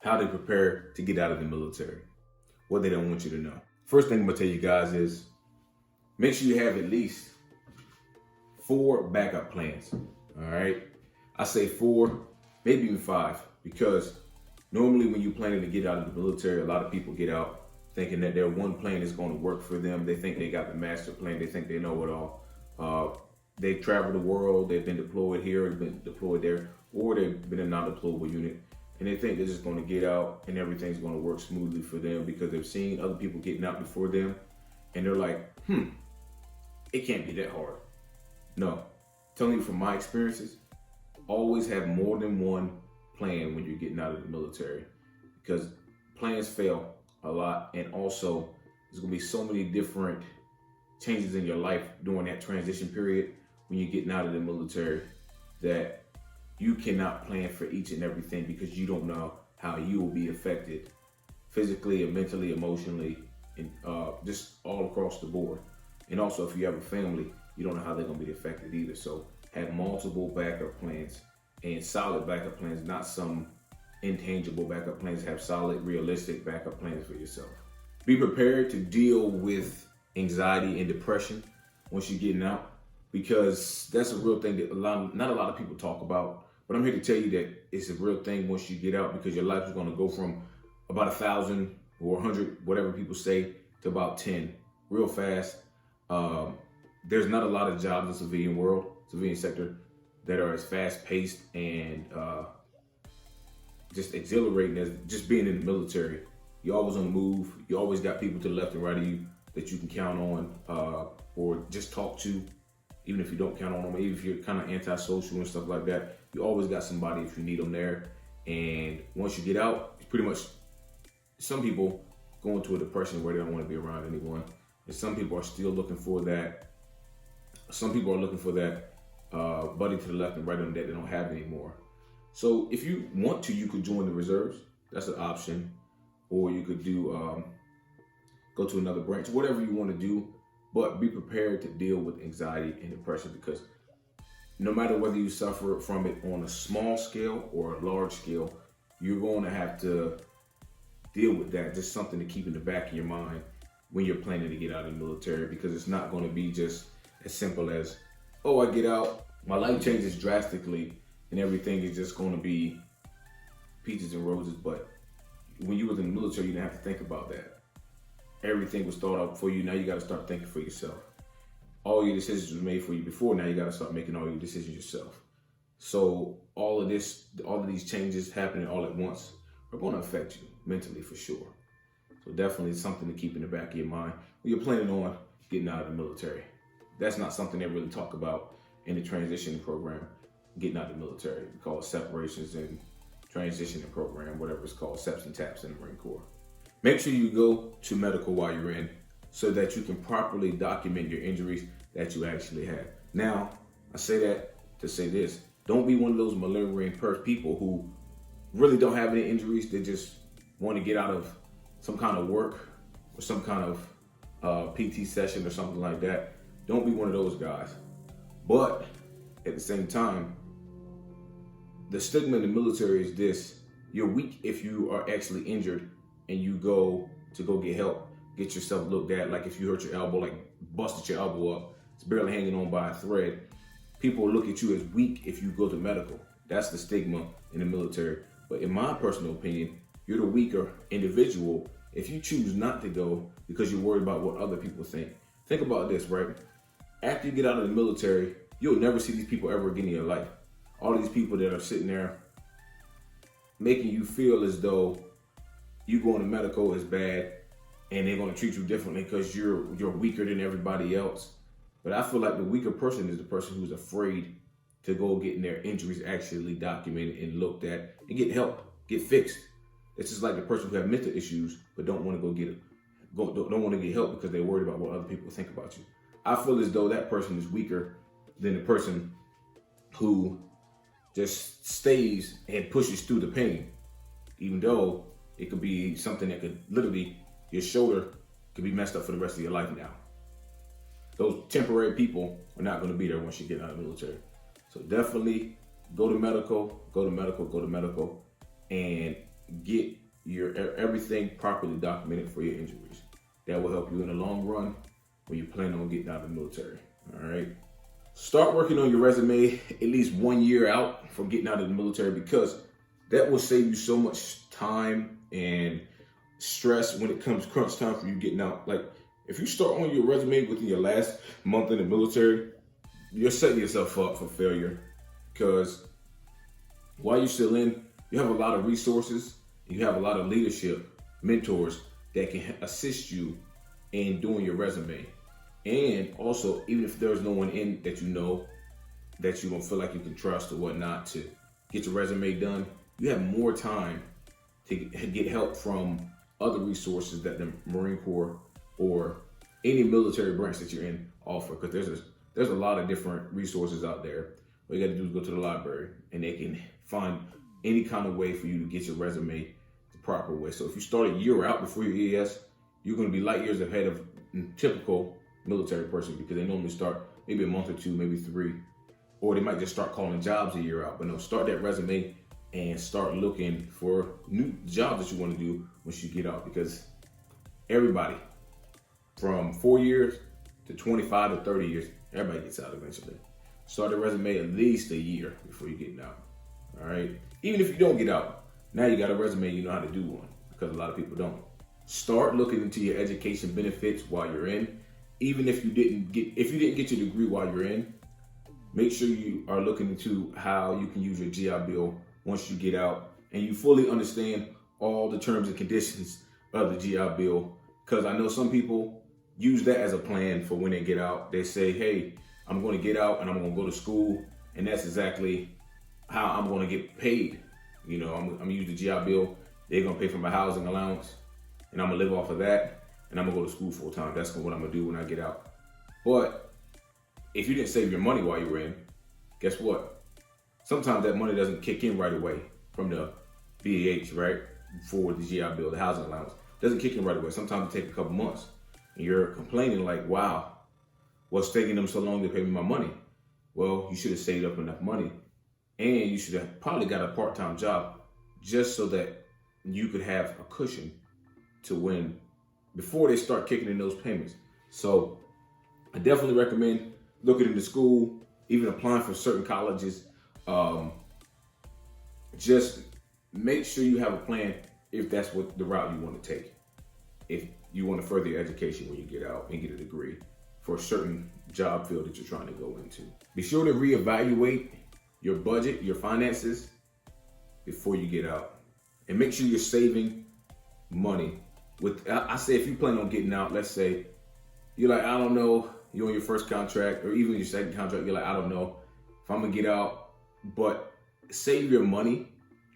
how they prepare to get out of the military, what they don't want you to know. First thing I'm gonna tell you guys is make sure you have at least 4 backup plans, all right? I say 4, maybe even 5, because normally when you're planning to get out of the military, a lot of people get out thinking that their one plan is going to work for them. They think they got the master plan. They think they know it all. They've traveled the world. They've been deployed here, been deployed there, or they've been in a non-deployable unit. And they think they're just going to get out and everything's going to work smoothly for them because they've seen other people getting out before them. And they're like, it can't be that hard. No, I'm telling you from my experiences, always have more than one plan when you're getting out of the military, because plans fail a lot. And also there's going to be so many different changes in your life during that transition period when you're getting out of the military that you cannot plan for each and everything, because you don't know how you will be affected physically and mentally, emotionally, and just all across the board. And also if you have a family, you don't know how they're going to be affected either. So have multiple backup plans, and solid backup plans, not some intangible backup plans. Have solid, realistic backup plans for yourself. Be prepared to deal with anxiety and depression once you're getting out, because that's a real thing that not a lot of people talk about. But I'm here to tell you that it's a real thing once you get out, because your life is going to go from about 1,000 or 100, whatever people say, to about 10 real fast. There's not a lot of jobs in the civilian sector, that are as fast paced and just exhilarating as just being in the military. You're always on the move. You always got people to the left and right of you that you can count on or just talk to, even if you don't count on them, even if you're kind of antisocial and stuff like that. You always got somebody if you need them there. And once you get out, it's pretty much, some people go into a depression where they don't want to be around anyone. And some people are still looking for that. Some people are looking for that buddy to the left and right of them that they don't have anymore. So if you want to, you could join the reserves. That's an option. Or you could do go to another branch, whatever you want to do. But be prepared to deal with anxiety and depression, because no matter whether you suffer from it on a small scale or a large scale, you're going to have to deal with that. Just something to keep in the back of your mind when you're planning to get out of the military, because it's not going to be just as simple as, oh, I get out, my life changes drastically, and everything is just going to be peaches and roses. But when you was in the military, you didn't have to think about that. Everything was thought out for you. Now you got to start thinking for yourself. All your decisions were made for you before. Now you got to start making all your decisions yourself. So all of these changes happening all at once are going to affect you mentally for sure. So definitely something to keep in the back of your mind when you're planning on getting out of the military. That's not something they really talk about in the transitioning program, getting out of the military. We call it separations and transitioning program, whatever it's called, SEPs and TAPs in the Marine Corps. Make sure you go to medical while you're in, so that you can properly document your injuries that you actually have. Now, I say that to say this: don't be one of those malingering people who really don't have any injuries. They just want to get out of some kind of work or some kind of PT session or something like that. Don't be one of those guys. But at the same time, the stigma in the military is this: you're weak if you are actually injured and you go get help, get yourself looked at. Like if you hurt your elbow, like busted your elbow up, it's barely hanging on by a thread. People look at you as weak if you go to medical. That's the stigma in the military. But in my personal opinion, you're the weaker individual if you choose not to go because you're worried about what other people think. Think about this, right? After you get out of the military, you'll never see these people ever again in your life. All these people that are sitting there making you feel as though you going to medical is bad and they're going to treat you differently because you're weaker than everybody else. But I feel like the weaker person is the person who's afraid to go getting their injuries actually documented and looked at and get help, get fixed. It's just like the person who have mental issues but don't want to don't want to get help because they're worried about what other people think about you. I feel as though that person is weaker than the person who just stays and pushes through the pain, even though it could be something that could literally, your shoulder could be messed up for the rest of your life now. Those temporary people are not going to be there once you get out of the military. So definitely go to medical, and get your everything properly documented for your injuries. That will help you in the long run when you plan on getting out of the military. All right. Start working on your resume at least 1 year out from getting out of the military, because that will save you so much time and stress when it comes crunch time for you getting out. Like, if you start on your resume within your last month in the military, you're setting yourself up for failure, because while you're still in, you have a lot of resources, you have a lot of leadership mentors that can assist you in doing your resume. And also, even if there's no one in that you know that you don't feel like you can trust or whatnot to get your resume done, you have more time to get help from other resources that the Marine Corps or any military branch that you're in offer. Because there's a lot of different resources out there. All you got to do is go to the library, and they can find any kind of way for you to get your resume the proper way. So if you start a year out before your EAS, you're going to be light years ahead of typical military person, because they normally start maybe a month or two, maybe 3, or they might just start calling jobs a year out. But no, start that resume and start looking for new jobs that you want to do once you get out, because everybody from 4 years to 25 to 30 years, everybody gets out eventually. Start a resume at least a year before you get out. All right. Even if you don't get out, now you got a resume, you know how to do one, because a lot of people don't. Start looking into your education benefits while you're in. Even if you didn't get your degree while you're in, make sure you are looking into how you can use your GI Bill once you get out, and you fully understand all the terms and conditions of the GI Bill. Because I know some people use that as a plan for when they get out. They say, hey, I'm going to get out and I'm going to go to school, and that's exactly how I'm going to get paid. You know, I'm going to use the GI Bill. They're going to pay for my housing allowance, and I'm going to live off of that, and I'm going to go to school full time. That's what I'm going to do when I get out. But if you didn't save your money while you were in, guess what? Sometimes that money doesn't kick in right away from the BAH, right? For the GI Bill, the housing allowance. Doesn't kick in right away. Sometimes it takes a couple months. And you're complaining like, wow, what's taking them so long to pay me my money? Well, you should have saved up enough money, and you should have probably got a part-time job just so that you could have a cushion to when, before they start kicking in those payments. So I definitely recommend looking into school, even applying for certain colleges. Just make sure you have a plan if that's what the route you want to take. If you want to further your education when you get out and get a degree for a certain job field that you're trying to go into. Be sure to reevaluate your budget, your finances before you get out. And make sure you're saving money. I say if you plan on getting out, let's say you're like, I don't know, you're on your first contract or even your second contract, you're like, I don't know if I'm gonna get out, but save your money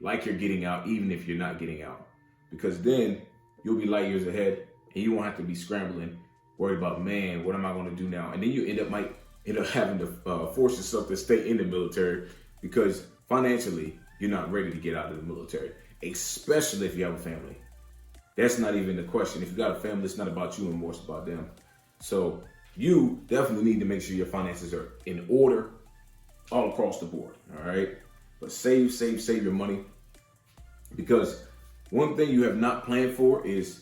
like you're getting out, even if you're not getting out, because then you'll be light years ahead and you won't have to be scrambling, worried about, man, what am I gonna do now? And then you might end up having to force yourself to stay in the military because financially you're not ready to get out of the military, especially if you have a family. That's not even the question. If you got a family, it's not about you anymore, it's about them. So you definitely need to make sure your finances are in order all across the board, all right? But save your money, because one thing you have not planned for is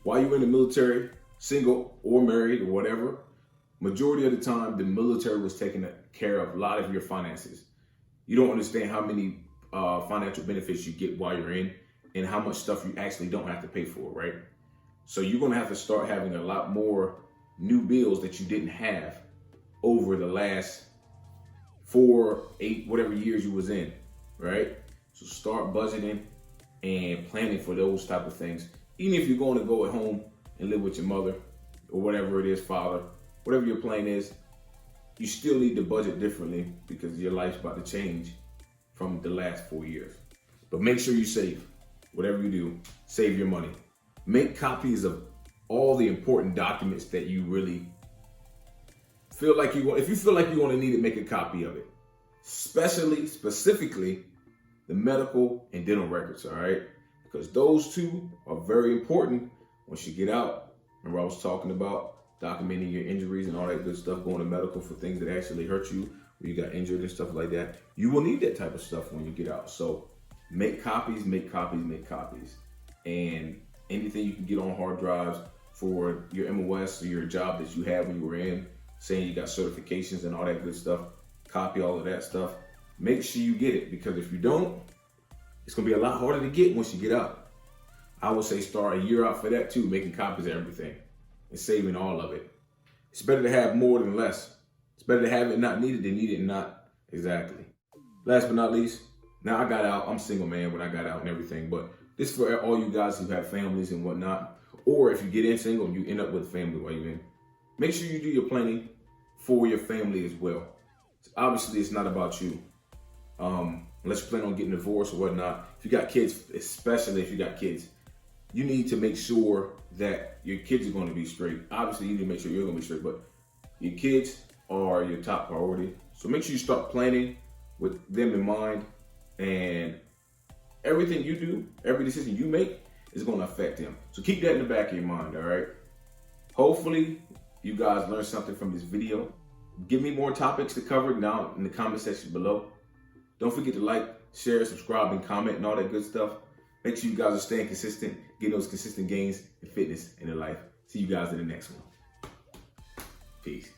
while you're in the military, single or married or whatever, majority of the time, the military was taking care of a lot of your finances. You don't understand how many financial benefits you get while you're in and how much stuff you actually don't have to pay for, right? So you're gonna have to start having a lot more new bills that you didn't have over the last 4, 8, whatever years you was in, right? So start budgeting and planning for those type of things. Even if you're going to go at home and live with your mother or whatever it is, father, whatever your plan is, you still need to budget differently because your life's about to change from the last 4 years. But make sure you save. Whatever you do, save your money. Make copies of all the important documents that you really feel like you want. If you feel like you want to need it, make a copy of it. Specifically, the medical and dental records, all right? Because those two are very important once you get out. Remember I was talking about documenting your injuries and all that good stuff, going to medical for things that actually hurt you, where you got injured and stuff like that. You will need that type of stuff when you get out. So Make copies, make copies, make copies. And anything you can get on hard drives for your MOS or your job that you had when you were in, saying you got certifications and all that good stuff, copy all of that stuff. Make sure you get it, because if you don't, it's gonna be a lot harder to get once you get out. I would say start a year out for that too, making copies of everything and saving all of it. It's better to have more than less. It's better to have it not needed than need it and not. Exactly. Last but not least, now I got out. I'm single man when I got out and everything, but this is for all you guys who have families and whatnot, or if you get in single and you end up with a family while you're in, make sure you do your planning for your family as well. Obviously, it's not about you. Unless you plan on getting divorced or whatnot. If you got kids, especially if you got kids, you need to make sure that your kids are going to be straight. Obviously, you need to make sure you're going to be straight, but your kids are your top priority. So make sure you start planning with them in mind, and everything you do, every decision you make is going to affect them. So keep that in the back of your mind, all right? Hopefully, you guys learned something from this video. Give me more topics to cover down in the comment section below. Don't forget to like, share, subscribe, and comment and all that good stuff. Make sure you guys are staying consistent, getting those consistent gains in fitness and in life. See you guys in the next one. Peace.